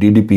DDP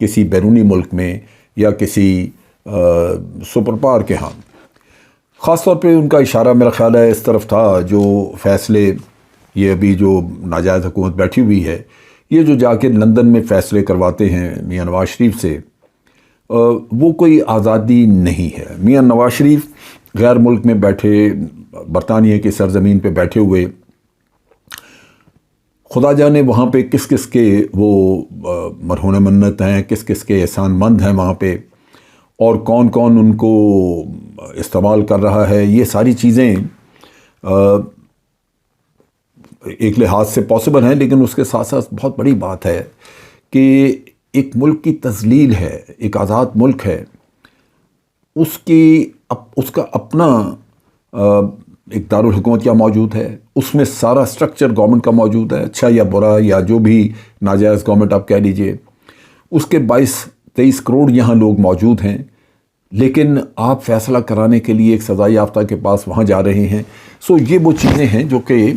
کسی بیرونی ملک میں یا کسی سپر پاور کے ہاں. خاص طور پہ ان کا اشارہ میرا خیال ہے اس طرف تھا جو فیصلے یہ ابھی جو ناجائز حکومت بیٹھی ہوئی ہے، یہ جو جا کے لندن میں فیصلے کرواتے ہیں میاں نواز شریف سے، وہ کوئی آزادی نہیں ہے. میاں نواز شریف غیر ملک میں بیٹھے، برطانیہ کی سرزمین پہ بیٹھے ہوئے، خدا جانے وہاں پہ کس کس کے وہ مرہون منت ہیں، کس کس کے احسان مند ہیں وہاں پہ، اور کون کون ان کو استعمال کر رہا ہے. یہ ساری چیزیں ایک لحاظ سے پاسبل ہیں، لیکن اس کے ساتھ ساتھ بہت بڑی بات ہے کہ ایک ملک کی تذلیل ہے، ایک آزاد ملک ہے، اس کا اپنا ایک دارالحکومت کیا موجود ہے، اس میں سارا سٹرکچر گورنمنٹ کا موجود ہے، اچھا یا برا یا جو بھی ناجائز گورنمنٹ آپ کہہ لیجئے. اس کے 22-23 کروڑ یہاں لوگ موجود ہیں، لیکن آپ فیصلہ کرانے کے لیے ایک سزا یافتہ کے پاس وہاں جا رہے ہیں. یہ وہ چیزیں ہیں جو کہ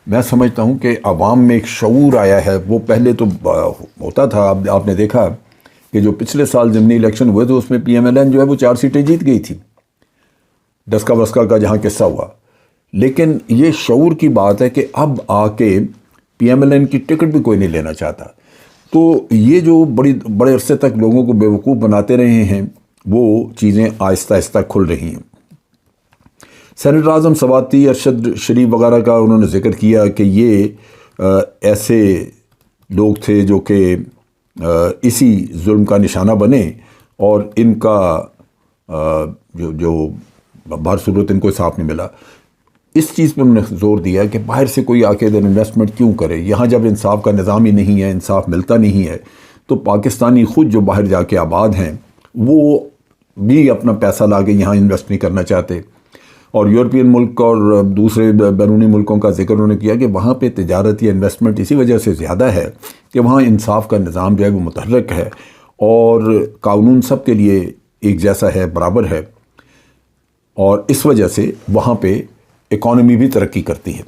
میں سمجھتا ہوں کہ عوام میں ایک شعور آیا ہے. وہ پہلے تو ہوتا تھا، آپ نے دیکھا کہ جو پچھلے سال ضمنی الیکشن ہوئے تو اس میں پی ایم ایل این جو ہے وہ 4 سیٹیں جیت گئی تھی، ڈسکا وسکا کا جہاں قصہ ہوا. لیکن یہ شعور کی بات ہے کہ اب آ کے پی ایم ایل این کی ٹکٹ بھی کوئی نہیں لینا چاہتا. تو یہ جو بڑے عرصے تک لوگوں کو بیوقوف بناتے رہے ہیں، وہ چیزیں آہستہ آہستہ کھل رہی ہیں. سینیٹر اعظم سواتی، ارشد شریف وغیرہ کا انہوں نے ذکر کیا کہ یہ ایسے لوگ تھے جو کہ اسی ظلم کا نشانہ بنے، اور ان کا جو بہر صورت ان کو انصاف نہیں ملا. اس چیز پہ انہوں نے زور دیا کہ باہر سے کوئی آ کے ادھر انویسٹمنٹ کیوں کرے، یہاں جب انصاف کا نظام ہی نہیں ہے، انصاف ملتا نہیں ہے، تو پاکستانی خود جو باہر جا کے آباد ہیں وہ بھی اپنا پیسہ لا کے یہاں انویسٹ نہیں کرنا چاہتے. اور یورپین ملک اور دوسرے بیرونی ملکوں کا ذکر انہوں نے کیا کہ وہاں پہ تجارت یا انویسٹمنٹ اسی وجہ سے زیادہ ہے کہ وہاں انصاف کا نظام جو ہے وہ متحرک ہے، اور قانون سب کے لیے ایک جیسا ہے، برابر ہے، اور اس وجہ سے وہاں پہ اکانومی بھی ترقی کرتی ہے.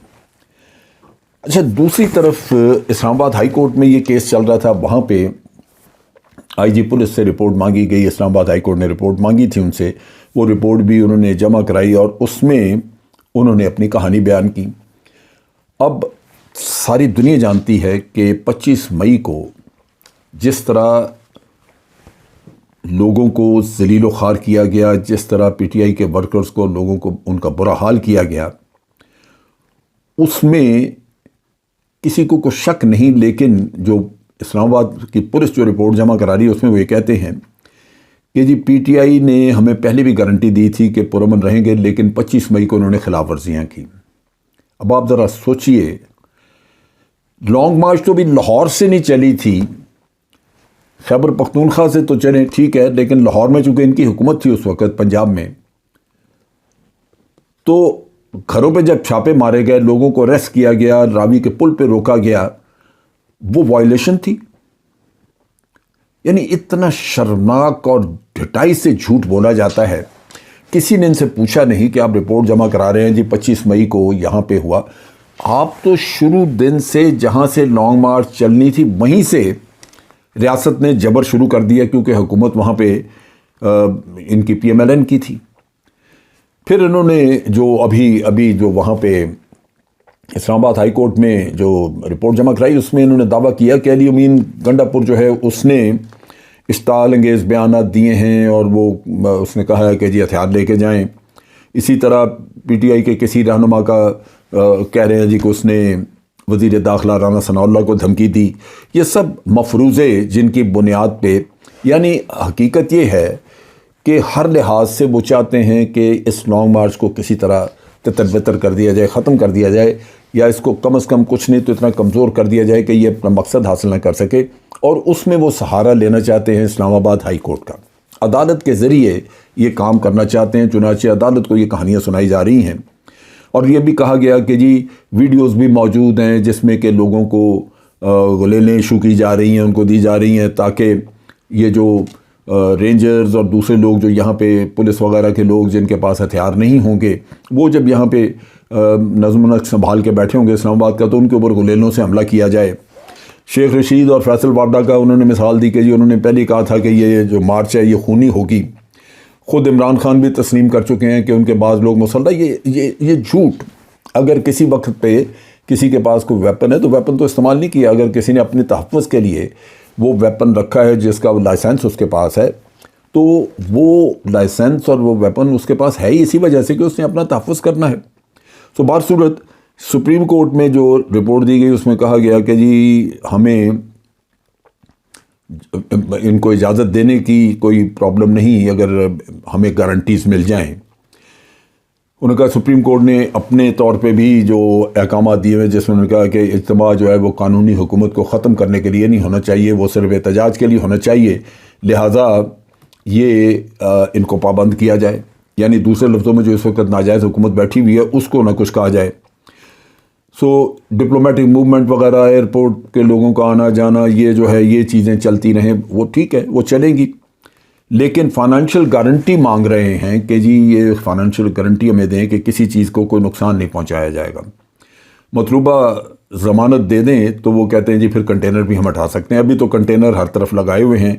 اچھا، دوسری طرف اسلام آباد ہائی کورٹ میں یہ کیس چل رہا تھا، وہاں پہ آئی جی پولیس سے رپورٹ مانگی گئی. اسلام آباد ہائی کورٹ نے رپورٹ مانگی تھی ان سے، وہ رپورٹ بھی انہوں نے جمع کرائی اور اس میں انہوں نے اپنی کہانی بیان کی. اب ساری دنیا جانتی ہے کہ 25 مئی کو جس طرح لوگوں کو ذلیل و خوار کیا گیا، جس طرح پی ٹی آئی کے ورکرز کو، لوگوں کو ان کا برا حال کیا گیا، اس میں کسی کو کوئی شک نہیں. لیکن جو اسلام آباد کی پولیس جو رپورٹ جمع کرا رہی ہے اس میں وہ یہ کہتے ہیں کہ جی پی ٹی آئی نے ہمیں پہلے بھی گارنٹی دی تھی کہ پرامن رہیں گے، لیکن 25 مئی کو انہوں نے خلاف ورزیاں کی. اب آپ ذرا سوچئے، لانگ مارچ تو بھی لاہور سے نہیں چلی تھی، خیبر پختونخوا سے تو چلیں ٹھیک ہے، لیکن لاہور میں چونکہ ان کی حکومت تھی اس وقت پنجاب میں، تو گھروں پہ جب چھاپے مارے گئے، لوگوں کو اریسٹ کیا گیا، راوی کے پل پہ روکا گیا، وہ وائلیشن تھی. یعنی اتنا شرمناک اور ڈھٹائی سے جھوٹ بولا جاتا ہے. کسی نے ان سے پوچھا نہیں کہ آپ رپورٹ جمع کرا رہے ہیں جی 25 مئی کو یہاں پہ ہوا. آپ تو شروع دن سے جہاں سے لانگ مارچ چلنی تھی وہیں سے ریاست نے جبر شروع کر دیا، کیونکہ حکومت وہاں پہ ان کی پی ایم ایل این کی تھی. پھر انہوں نے جو ابھی جو وہاں پہ اسلام آباد ہائی کورٹ میں جو رپورٹ جمع کرائی، اس میں انہوں نے دعویٰ کیا کہ علی امین گنڈا پور جو ہے اس نے اشتعال انگیز بیانات دیے ہیں، اور وہ اس نے کہا ہے کہ جی ہتھیار لے کے جائیں. اسی طرح پی ٹی آئی کے کسی رہنما کا کہہ رہے ہیں جی کہ اس نے وزیر داخلہ رانا ثناء اللہ کو دھمکی دی. یہ سب مفروضے جن کی بنیاد پہ، یعنی حقیقت یہ ہے کہ ہر لحاظ سے وہ چاہتے ہیں کہ اس لانگ مارچ کو کسی طرح تتر بتر کر دیا جائے، ختم کر دیا جائے، یا اس کو کم از کم کچھ نہیں تو اتنا کمزور کر دیا جائے کہ یہ اپنا مقصد حاصل نہ کر سکے. اور اس میں وہ سہارا لینا چاہتے ہیں اسلام آباد ہائی کورٹ کا، عدالت کے ذریعے یہ کام کرنا چاہتے ہیں. چنانچہ عدالت کو یہ کہانیاں سنائی جا رہی ہیں، اور یہ بھی کہا گیا کہ جی ویڈیوز بھی موجود ہیں جس میں کہ لوگوں کو غلیلیں ایشو کی جا رہی ہیں، ان کو دی جا رہی ہیں، تاکہ یہ جو رینجرز اور دوسرے لوگ جو یہاں پہ پولیس وغیرہ کے لوگ جن کے پاس ہتھیار نہیں ہوں گے، وہ جب یہاں پہ نظم و نسق سنبھال کے بیٹھے ہوں گے اسلام آباد کا، تو ان کے اوپر غلیلوں سے حملہ کیا جائے. شیخ رشید اور فیصل وابڈا کا انہوں نے مثال دی کہ جی انہوں نے پہلے کہا تھا کہ یہ جو مارچ ہے یہ خونی ہوگی. خود عمران خان بھی تسلیم کر چکے ہیں کہ ان کے بعض لوگ مسلح. یہ جھوٹ. اگر کسی وقت پہ کسی کے پاس کوئی ویپن ہے تو ویپن تو استعمال نہیں کیا. اگر کسی نے اپنے تحفظ کے لیے وہ ویپن رکھا ہے جس کا لائسنس اس کے پاس ہے تو وہ لائسنس اور وہ ویپن اس کے پاس ہے ہی اسی وجہ سے کہ اس نے اپنا تحفظ کرنا ہے. تو بہرصورت سپریم کورٹ میں جو رپورٹ دی گئی اس میں کہا گیا کہ جی ہمیں ان کو اجازت دینے کی کوئی پرابلم نہیں اگر ہمیں گارنٹیز مل جائیں. انہوں نے کہا سپریم کورٹ نے اپنے طور پہ بھی جو احکامات دیے ہوئے جس میں انہوں نے کہا کہ اجتماع جو ہے وہ قانونی حکومت کو ختم کرنے کے لیے نہیں ہونا چاہیے, وہ صرف احتجاج کے لیے ہونا چاہیے, لہٰذا یہ ان کو پابند کیا جائے. یعنی دوسرے لفظوں میں جو اس وقت ناجائز حکومت بیٹھی ہوئی ہے اس کو نہ کچھ کہا جائے. سو ڈپلومیٹک موومنٹ وغیرہ, ایئرپورٹ کے لوگوں کا آنا جانا, یہ جو ہے یہ چیزیں چلتی رہیں, وہ ٹھیک ہے, وہ چلیں گی. لیکن فائنینشیل گارنٹی مانگ رہے ہیں کہ جی یہ فائنینشیل گارنٹی ہمیں دیں کہ کسی چیز کو کوئی نقصان نہیں پہنچایا جائے گا. مطلوبہ ضمانت دے دیں تو وہ کہتے ہیں جی پھر کنٹینر بھی ہم ہٹا سکتے ہیں. ابھی تو کنٹینر ہر طرف لگائے ہوئے ہیں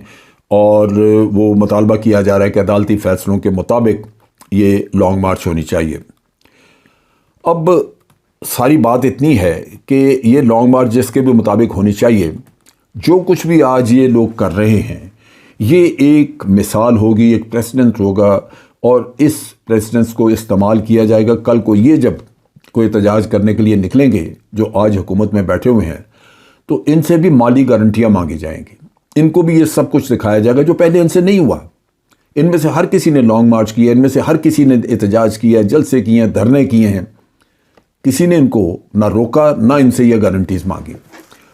اور وہ مطالبہ کیا جا رہا ہے کہ عدالتی فیصلوں کے مطابق یہ لانگ مارچ ہونی چاہیے. اب ساری بات اتنی ہے کہ یہ لانگ مارچ جس کے بھی مطابق ہونی چاہیے, جو کچھ بھی آج یہ لوگ کر رہے ہیں یہ ایک مثال ہوگی, ایک پریسیڈنٹ ہوگا اور اس پریسیڈنس کو استعمال کیا جائے گا. کل کو یہ جب کوئی احتجاج کرنے کے لیے نکلیں گے جو آج حکومت میں بیٹھے ہوئے ہیں تو ان سے بھی مالی گارنٹیاں مانگی جائیں گی. ان کو بھی یہ سب کچھ دکھایا جائے گا جو پہلے ان سے نہیں ہوا. ان میں سے ہر کسی نے لانگ مارچ کیا, ان میں سے ہر کسی نے احتجاج کیا, جلسے کیے ہیں, دھرنے کیے ہیں. کسی نے ان کو نہ روکا نہ ان سے یہ گارنٹیز مانگی.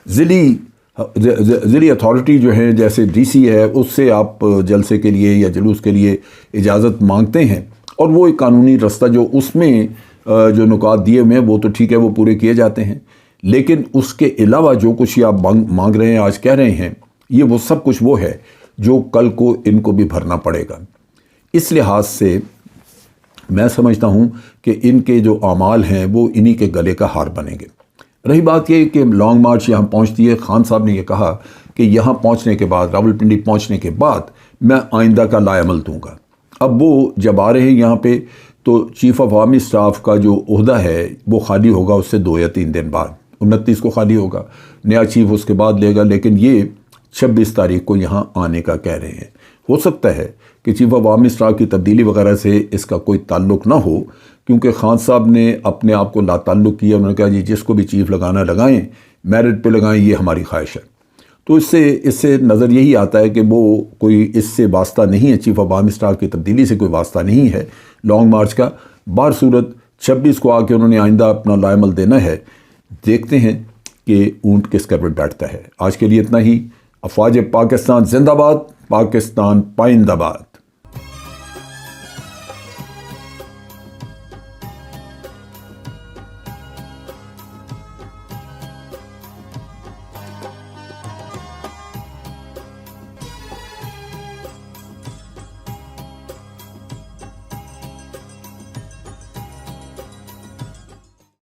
ضلعی اتھارٹی جو ہے جیسے ڈی سی ہے اس سے آپ جلسے کے لیے یا جلوس کے لیے اجازت مانگتے ہیں اور وہ ایک قانونی رستہ جو اس میں جو نکات دیے ہوئے ہیں وہ تو ٹھیک ہے, وہ پورے کیے جاتے ہیں. لیکن اس کے علاوہ جو کچھ یہ آپ مانگ رہے ہیں, آج کہہ رہے ہیں, یہ وہ سب کچھ وہ ہے جو کل کو ان کو بھی بھرنا پڑے گا. اس لحاظ سے میں سمجھتا ہوں کہ ان کے جو اعمال ہیں وہ انہی کے گلے کا ہار بنیں گے. رہی بات یہ کہ لانگ مارچ یہاں پہنچتی ہے, خان صاحب نے یہ کہا کہ یہاں پہنچنے کے بعد, راولپنڈی پہنچنے کے بعد میں آئندہ کا لائے عمل دوں گا. اب وہ جب آ رہے ہیں یہاں پہ تو چیف آف آرمی اسٹاف کا جو عہدہ ہے وہ خالی ہوگا اس سے 2 یا 3 دن بعد, 29 کو خالی ہوگا, نیا چیف اس کے بعد لے گا. لیکن یہ 26 تاریخ کو یہاں آنے کا کہہ رہے ہیں. ہو سکتا ہے کہ چیف آف آرمی اسٹاف کی تبدیلی وغیرہ سے اس کا کوئی تعلق نہ ہو, کیونکہ خان صاحب نے اپنے آپ کو لا تعلق کیا. انہوں نے کہا جی جس کو بھی چیف لگانا لگائیں, میرٹ پہ لگائیں, یہ ہماری خواہش ہے. تو اس سے نظر یہی آتا ہے کہ وہ کوئی اس سے واسطہ نہیں ہے, چیف آف آرمی اسٹاف کی تبدیلی سے کوئی واسطہ نہیں ہے لانگ مارچ کا. بہرصورت 26 کو آ کے انہوں نے آئندہ اپنا لائے عمل دینا ہے. دیکھتے ہیں کہ اونٹ کس کر پہ بیٹھتا ہے. آج کے لیے اتنا ہی. افواج پاکستان زندہ باد, پاکستان پائندہ باد.